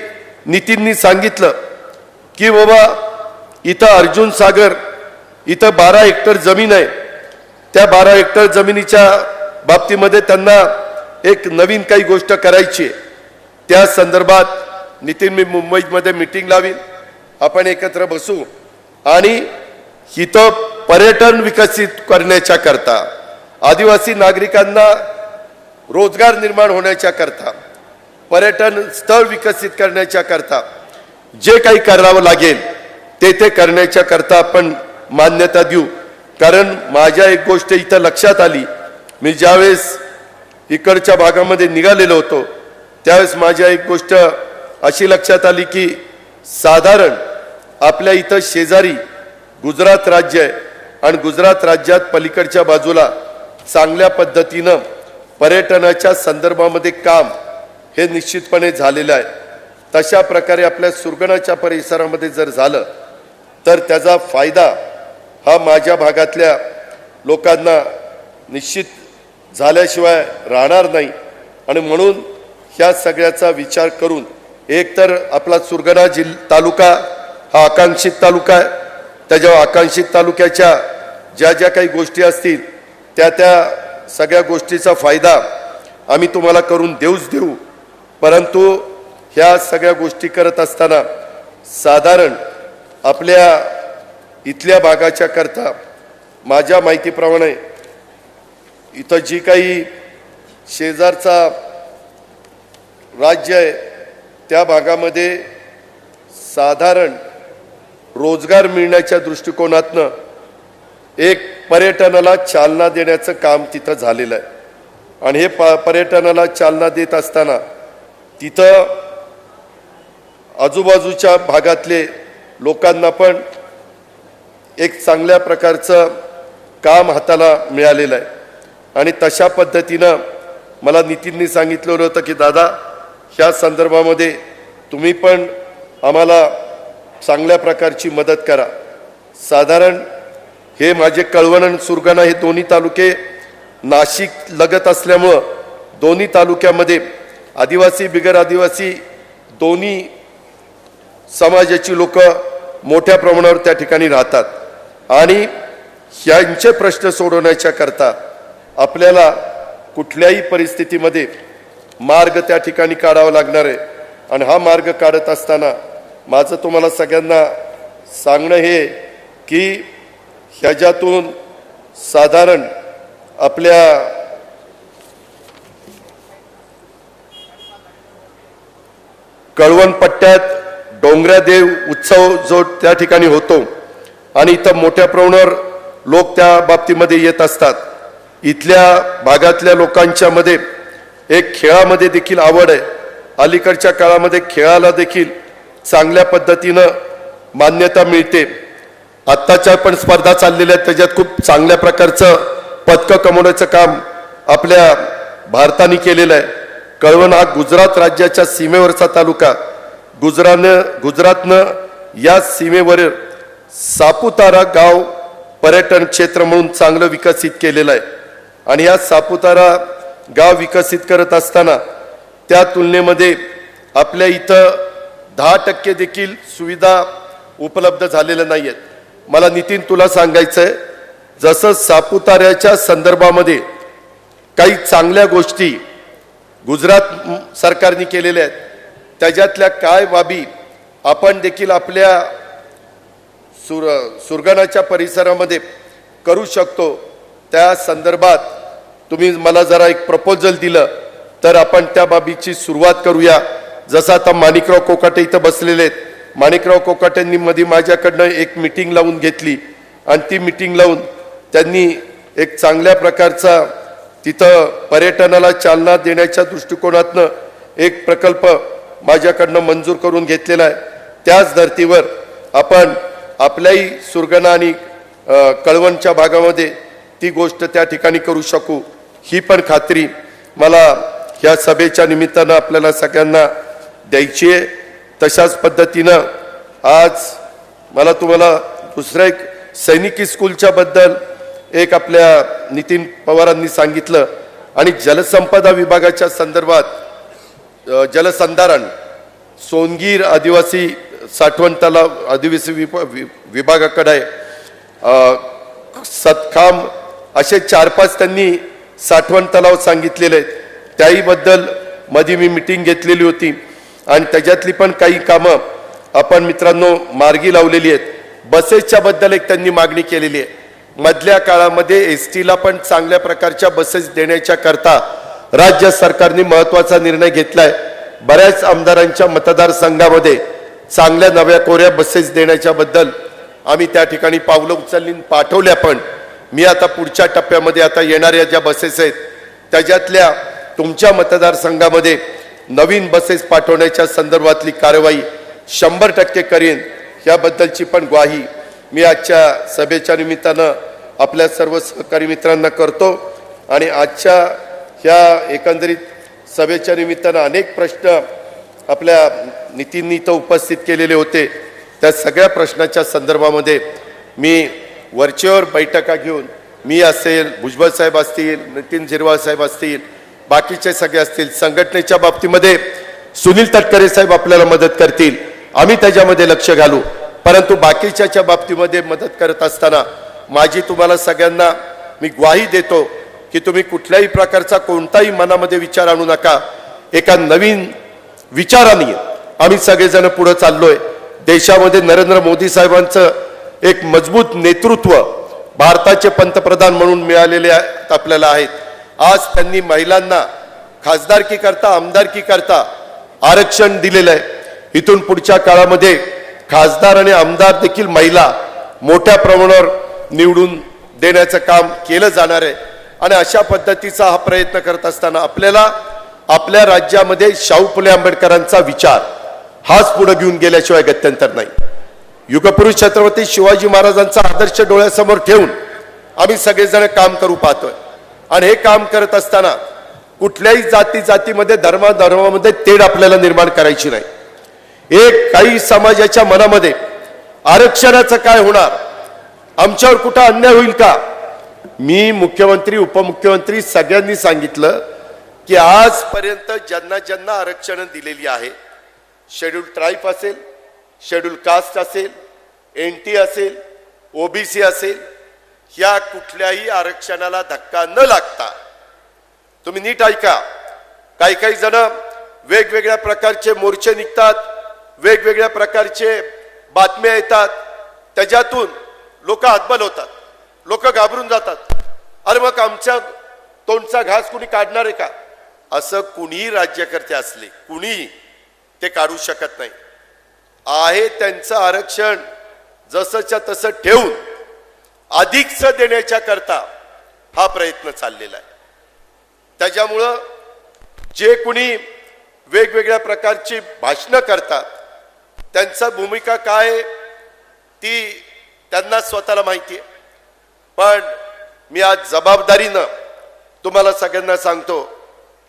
नितीननी सांगितलं की बाबा इथं अर्जुन सागर इथं 12 हेक्टर जमीन आहे, त्या 12 हेक्टर जमिनीच्या बाबतीमध्ये त्यांना एक नवीन काही गोष्ट करायची आहे। त्या संदर्भात नितीन, मी मुंबईमध्ये मीटिंग लावीन, आपण एकत्र बसू आणि इथं पर्यटन विकसित करण्याच्या करता, आदिवासी नागरिकांना रोजगार निर्माण होण्याच्या करता, पर्यटन स्थळ विकसित करण्याच्या करता जे काही करावं लागेल ते करण्याच्या करता आपण मान्यता देऊ। कारण माझ्या एक गोष्ट इथं लक्षात आली, मी ज्यावेळेस इकडच्या भागामध्ये निघालेलो होतो त्यावेळेस माझ्या एक गोष्ट अशी लक्षात आली की साधारण आपल्या इथं शेजारी गुजरात राज्य आहे आणि गुजरात राज्यात पलीकडच्या बाजूला चांगल्या पद्धतीनं पर्यटनाच्या संदर्भामध्ये काम हे निश्चितपणे झालेलं आहे। तशा प्रकारे आपल्या सुरगणाच्या परिसरामध्ये जर झालं तर त्याचा फायदा हा माझ्या भागातल्या लोकांना निश्चित झाल्याशिवाय राहणार नाही। आणि म्हणून ह्या सगळ्याचा विचार करून एकतर आपला सुरगणा तालुका हा आकांक्षित तालुका आहे, त्याच्या आकांक्षित तालुक्याच्या ज्या ज्या काही गोष्टी असतील त्या सगळ्या गोष्टीचा फायदा आम्ही तुम्हाला करून देऊ। परंतु ह्या सगळ्या गोष्टी करत असताना साधारण आपल्या इथल्या भागाच्या करता माझ्या माहितीप्रमाणे इथं जी काही शेजारचा राज्य आहे त्या भागामध्ये साधारण रोजगार मिळण्याच्या दृष्टिकोनातनं एक पर्यटनाला चालना देण्याचं काम तिथं झालेलं आहे। आणि हे पर्यटनाला चालना देत असताना तिथं आजूबाजूच्या भागातले लोकांना पण एक चांगल्या प्रकारचं काम हाताला मिळालेलं आहे। आणि तशा पद्धतीनं मला नितीननी सांगितलं होतं की दादा, ह्या संदर्भामध्ये तुम्ही पण आम्हाला चांगल्या प्रकारची मदत करा। साधारण हे माझे कळवण आणि सुरगाणा हे दोन्ही तालुके नाशिक लगत असल्यामुळं दोन्ही तालुक्यामध्ये आदिवासी बिगर आदिवासी दोन्ही समाजाची लोक मोठ्या प्रमाणावर त्या ठिकाणी राहतात। आणि यांचे प्रश्न सोडवण्याच्या करता आपल्याला कुठल्याही परिस्थितीमध्ये मार्ग त्या ठिकाणी काढावा लागणार आहे। आणि हा मार्ग काढत असताना माझं तुम्हाला सगळ्यांना सांगणं हे की ह्याच्यातून साधारण आपल्या कळवण पट्ट्यात डोंगरादेव उत्सव जो त्या ठिकाणी होतो आणि इथं मोठ्या प्रमाणावर लोक त्या बाबतीमध्ये येत असतात। इथल्या भागातल्या लोकांच्या मध्ये एक खेळामध्ये देखील आवड आहे। अलीकडच्या काळामध्ये खेळाला देखील चांगल्या पद्धतीनं मान्यता मिळते। आत्ताच्या पण स्पर्धा चाललेल्या आहेत, त्याच्यात खूप चांगल्या प्रकारचं पदकं कमवण्याचं काम आपल्या भारताने केलेलं आहे। कळवण हा गुजरात राज्याच्या सीमेवरचा तालुका, गुजरातनं या सीमेवर सापुतारा गाव पर्यटन क्षेत्र म्हणून चांगलं विकसित केलेलं आहे। आणि या सापुतारा गाव विकसित करत असताना त्या तुलनेमध्ये आपल्या इथं 10% देखील सुविधा उपलब्ध झालेल्या नाही आहेत। मला नितीन तुला सांगायचं आहे, जसं सापुताऱ्याच्या संदर्भामध्ये काही चांगल्या गोष्टी गुजरात सरकारने केलेल्या आहेत, त्याच्यातल्या काय बाबी आपण देखील आपल्या सुरगणाच्या परिसरामध्ये करू शकतो, त्या संदर्भात तुम्ही मला जरा एक प्रपोजल दिलं तर आपण त्या बाबीची सुरुवात करूया। जसं आता माणिकराव कोकाटे इथं बसलेले आहेत, माणिकराव कोकाटेंनी मध्ये माझ्याकडनं एक मीटिंग लावून घेतली आणि ती मीटिंग लावून त्यांनी एक चांगल्या प्रकारचा तिथं पर्यटनाला चालना देण्याच्या दृष्टिकोनातनं एक प्रकल्प माझ्याकडनं मंजूर करून घेतलेला आहे। त्याच धर्तीवर आपण आपल्याही सुरगाणा आणि कळवणच्या भागामध्ये ती गोष्ट त्या ठिकाणी करू शकू, ही पण खात्री मला ह्या सभेच्या निमित्तानं आपल्याला सगळ्यांना द्यायची आहे। तशाच पद्धतीनं आज मला तुम्हाला दुसऱ्या एक सैनिकी स्कूलच्या बद्दल एक आपल्या नितीन पवारांनी सांगितलं आणि जलसंपदा विभागाच्या संदर्भात जलसंधारण सोनगीर आदिवासी साठवण तलाव आदिवासी विभागाकडे सतखाम असे 4-5 त्यांनी साठवण तलाव सांगितलेले आहेत। त्याही बद्दल मध्ये मी मीटिंग घेतलेली होती आणि त्याच्यातली पण काही कामं आपण मित्रांनो मार्गी लावलेली आहेत। बसेसच्या बद्दल एक त्यांनी मागणी केलेली आहे। मधल्या काळामध्ये एसटीला पण चांगल्या प्रकारच्या बसेस देण्याच्या करता राज्य सरकारने महत्त्वाचा निर्णय घेतलाय। बऱ्याच आमदारांच्या मतदारसंघामध्ये चांगल्या नव्या कोऱ्या बसेस देण्याच्या बद्दल आम्ही त्या ठिकाणी पावलं उचलली पाठवल्या। पण मी आता पुढच्या टप्प्यामध्ये आता येणाऱ्या ज्या बसेस आहेत त्याच्यातल्या तुमच्या मतदारसंघामध्ये नवीन बसेस पाठवण्याच्या संदर्भातली कारवाई 100% करेन, याबद्दलची पण ग्वाही मी आजच्या सभेच्या निमित्तानं आपल्या सर्व सहकारी मित्रांना करतो। आणि आजच्या ह्या एकंदरीत सभेच्या निमित्तानं अनेक प्रश्न आपल्या नितीननी इथं उपस्थित केलेले होते। त्या सगळ्या प्रश्नाच्या संदर्भामध्ये मी वरचेवर बैठका घेऊन मी असेल, भुजबळ साहेब असतील, नितीन झिरवाळ साहेब असतील, बाकीचे सगळे असतील, संघटनेच्या बाबतीमध्ये सुनील तटकरे साहेब आपल्याला मदत करतील, आम्ही त्याच्यामध्ये लक्ष घालू। परंतु बाकीच्या बाबतीमध्ये मदत करत असताना माझी तुम्हाला सगळ्यांना मी ग्वाही देतो की तुम्ही कुठल्याही प्रकारचा कोणताही मनामध्ये विचार आणू नका। एका नवीन विचाराने आम्ही सगळेजण पुढे चाललोय। देशामध्ये नरेंद्र मोदी साहेबांचं एक मजबूत नेतृत्व भारताचे पंतप्रधान म्हणून मिळालेले आपल्याला आहेत। आज त्यांनी महिलांना खासदारकी करता आमदारकी करता आरक्षण दिलेलं आहे। इथून पुढच्या काळामध्ये खासदार आणि आमदार देखील महिला मोठ्या प्रमाणावर निवडून देण्याचं काम केलं जाणार आहे। आणि अशा पद्धतीचा हा प्रयत्न करत असताना आपल्याला आपल्या राज्यामध्ये शाहू फुले आंबेडकरांचा विचार हाच पुढे घेऊन गेल्याशिवाय गत्यंतर नाही। युगपुरुष छत्रपती शिवाजी महाराजांचा आदर्श डोळ्यासमोर ठेवून आम्ही सगळेजण काम करू पाहतोय। आणि हे काम करत असताना कुठल्याही जातीमध्ये धर्मामध्ये तेढ आपल्याला निर्माण करायची नाही। एक काही समाजाच्या मनामध्ये आरक्षणाचं काय होणार, आमच्यावर कुठं अन्याय होईल का, मी मुख्यमंत्री उपमुख्यमंत्री सगळ्यांनी सांगितलं की आजपर्यंत ज्यांना ज्यांना आरक्षण दिलेली आहे, शेड्यूल ट्राईब असेल, शेड्यूल कास्ट असेल, NT असेल, OBC असेल, या कुठल्याही आरक्षणाला धक्का न लागता, तुम्ही नीट ऐका, काही जण वेगवेगळ्या प्रकारचे मोर्चे निघतात, वेगवेगळ्या प्रकारचे बातम्या येतात, त्याच्यातून लोक हतबल होतात, लोक घाबरून जातात। अरे मग आमच्या तोंडचा घास कुणी काढणार आहे का? असं कुणीही राज्यकर्ते असले कुणी ते काढू शकत नाही। आहे त्यांचं आरक्षण जसंच्या तसं ठेवून अधिकचं देण्याच्या करता हा प्रयत्न चाललेला आहे। त्याच्यामुळं जे कुणी वेगवेगळ्या प्रकारची भाषणं करतात त्यांचा भूमिका काय ती त्यांना स्वतःला माहिती आहे। पण मी आज जबाबदारीनं तुम्हाला सगळ्यांना सांगतो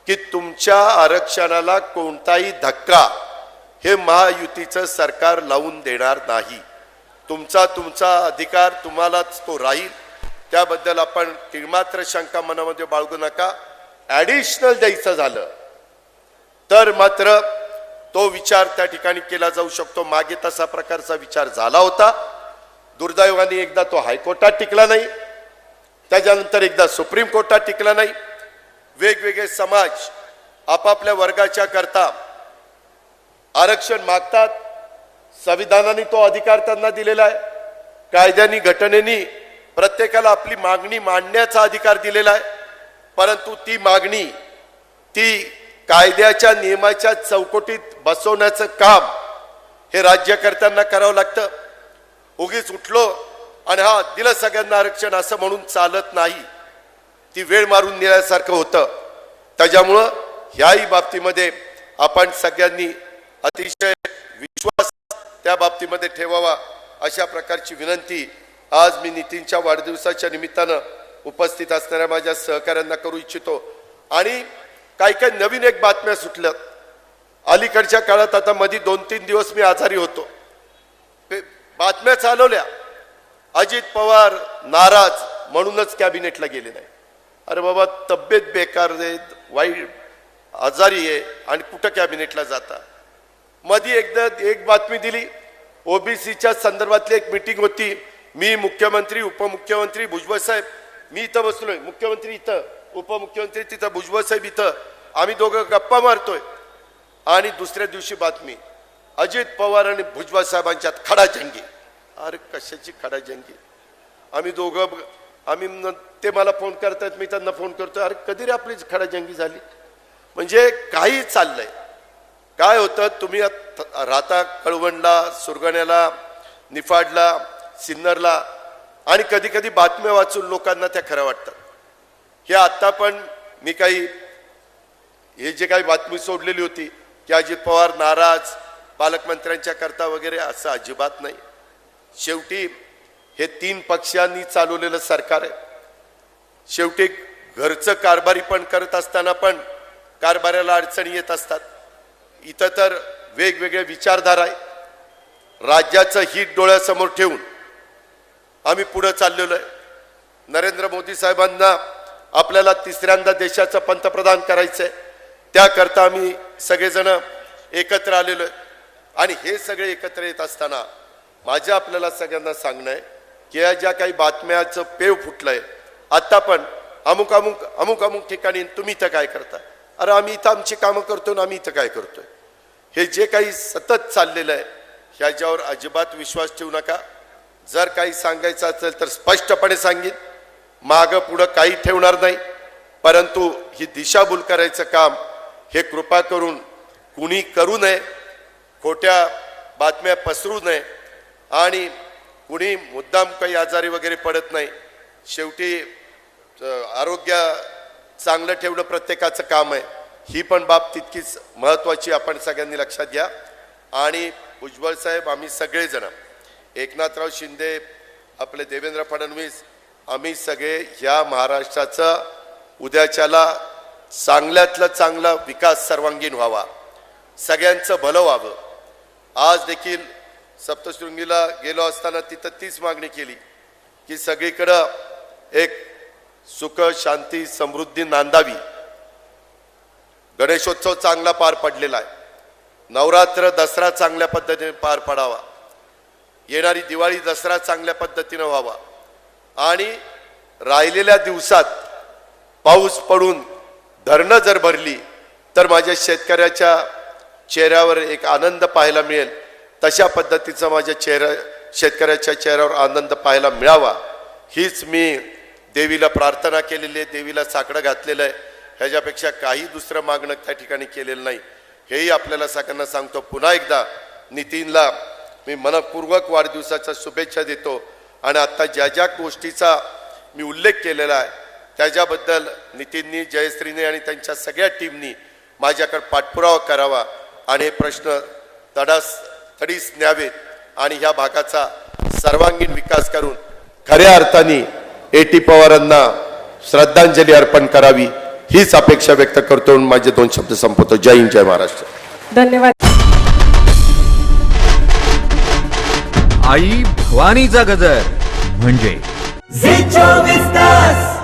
की तुमच्या आरक्षणाला कोणताही धक्का हे महायुतीचं सरकार लावून देणार नाही। तुमचा अधिकार तुम्हालाच तो राहील, त्याबद्दल आपण तिळमात्र शंका मनामध्ये बाळगू नका। ॲडिशनल द्यायचं झालं तर मात्र तो विचार त्या ठिकाणी केला जाऊ शकतो। मागे तसा प्रकारचा विचार झाला होता, दुर्दैवाने एकदा तो हायकोर्टात टिकला नाही, त्याच्यानंतर एकदा सुप्रीम कोर्टात टिकला नाही। वेगवेगळे समाज आपापल्या वर्गाच्या करता आरक्षण मागतात, संविधानाने तो अधिकार त्यांना दिलेला आहे, कायद्याने घटनेने प्रत्येकाला आपली मागणी मांडण्याचा अधिकार दिलेला आहे। परंतु ती मागणी ती कायद्याच्या नियमाच्या चौकटीत बसवण्याचं काम हे राज्यकर्त्यांना करावं लागतं. उगीच उठलो आणि हा दिलं सगळ्यांना आरक्षण असं म्हणून चालत नाही. ती वेळ मारून नेल्यासारखं होतं. त्याच्यामुळं ह्याही बाबतीमध्ये आपण सगळ्यांनी अतिशय विश्वास त्या बाबतीमध्ये ठेवावा अशा प्रकारची विनंती आज मी नितीनच्या वाढदिवसाच्या निमित्तानं उपस्थित असणाऱ्या माझ्या सहकाऱ्यांना करू इच्छितो. आणि काही नवीन एक बातम्या सुटल्यात. अलीकडच्या काळात आता मध्ये 2-3 दिवस मी आजारी होतो. बातम्या चालवल्या अजित पवार नाराज म्हणूनच कॅबिनेटला गेले नाही. अरे बाबा, तब्येत बेकार आहे, वाईट आजारी आहे आणि कुठं कॅबिनेटला जाता. मध्ये एकदा एक बातमी दिली, ओबीसीच्या संदर्भातली एक मीटिंग होती. मी, मुख्यमंत्री, उपमुख्यमंत्री, भुजबळ साहेब, मी इथं बसलोय, मुख्यमंत्री इथं, उपमुख्यमंत्री तिथं, भुजबळ साहेब इथं, आम्ही दोघं गप्पा मारतोय. आणि दुसऱ्या दिवशी बातमी, अजित पवार आणि भुजबळ साहेबांच्यात खडाजंगी. अरे कशाची खडाजंगी? आम्ही दोघं ते मला फोन करतात, मी त्यांना फोन करतोय. अरे कधी रे आपली खडाजंगी झाली? म्हणजे काही चाललंय. काय होतं, तुम्ही राहता कळवणला, सुरगाण्याला, निफाडला, सिन्नरला, आणि कधी कधी बातम्या वाचून लोकांना त्या खऱ्या वाटतात. हे आता पण मी काही हे जे काही बातमी सोडलेली होती की अजित पवार नाराज पालकमंत्र्यांच्या करता वगैरे, असं अजिबात नाही. शेवटी हे 3 पक्षांनी चालवलेलं सरकार आहे. शेवटी घरचं कारभारी पण करत असताना पण कारभाराला अडचणी येत असतात. इथं तर वेगवेगळे विचारधारा आहे. राज्याचं हित डोळ्यासमोर ठेवून आम्ही पुढे चाललेलो आहे. नरेंद्र मोदी साहेबांना आपल्याला 3ऱ्यांदा देशाचं पंतप्रधान करायचंय. त्याकरता आम्ही सगळेजण एकत्र आलेलो आहे. आणि हे सगळे एकत्र येत असताना माझं आपल्याला सगळ्यांना सांगणं आहे की या ज्या काही बातम्याचं पेव फुटलंय, आता पण अमुक अमुक अमुक अमुक ठिकाणी तुम्ही इथं काय करता? अरे आम्ही इथं आमची कामं करतो ना, आम्ही इथं काय करतोय? हे जे काही सतत चाललेलं आहे ह्याच्यावर अजिबात विश्वास ठेवू नका. जर काही सांगायचं असेल तर स्पष्टपणे सांगेन, मागं पुढं काही ठेवणार नाही. परंतु ही दिशाभूल करायचं काम हे कृपा करून कुणी करू नये. खोट्या बातम्या पसरू नये आणि कुणी मुद्दाम काही आजारी वगैरे पडत नाही. शेवटी आरोग्य चांगलं ठेवणं प्रत्येकाचं काम आहे. ही पण बाब तितकीच महत्त्वाची आपण सगळ्यांनी लक्षात घ्या. आणि भुजबळ साहेब, आम्ही सगळेजण, एकनाथराव शिंदे, आपले देवेंद्र फडणवीस, आम्ही सगळे ह्या महाराष्ट्राचा उद्याच्याला चांगल्यातला चांगला विकास सर्वांगीण व्हावा, सगळ्यांचं भलं व्हावं. आज देखील सप्तशृंगीला गेलो असताना तिथं तीच मागणी केली की सगळीकडं एक सुख, शांती, समृद्धी नांदावी. गणेशोत्सव चांगला पार पडलेला आहे. नवरात्र, दसरा चांगल्या पद्धतीने पार पडावा. येणारी दिवाळी, दसरा चांगल्या पद्धतीने व्हावा. आणि राहिलेल्या दिवसात पाऊस पडून धरणं जर भरली तर माझ्या शेतकऱ्याच्या चेहऱ्यावर एक आनंद पाहायला मिळेल. तशा पद्धतीचा माझ्या शेतकऱ्याच्या चेहऱ्यावर आनंद पाहायला मिळावा, हीच मी देवीला प्रार्थना केलेली आहे, देवीला साकडं घातलेलं आहे. ह्याच्यापेक्षा काही दुसरं मागणं त्या ठिकाणी केलेलं नाही. हेही आपल्याला सगळ्यांना सांगतो. पुन्हा एकदा नितीनला मी मनपूर्वक वाढदिवसाच्या शुभेच्छा देतो. आणि आता ज्या ज्या गोष्टीचा मी उल्लेख केलेला आहे त्याच्याबद्दल नितीननी, जयश्रीने आणि त्यांच्या सगळ्या टीमनी माझ्याकडे पाठपुरावा करावा आणि हे प्रश्न तडीस न्यावेत आणि ह्या भागाचा सर्वांगीण विकास करून खऱ्या अर्थाने A.T. पवारांना श्रद्धांजली अर्पण करावी, हीच अपेक्षा व्यक्त करतो. माझे 2 शब्द संपवतो. जय हिंद, जय महाराष्ट्र. धन्यवाद. आई भवानीचा गजर म्हणजे झी 24 तास.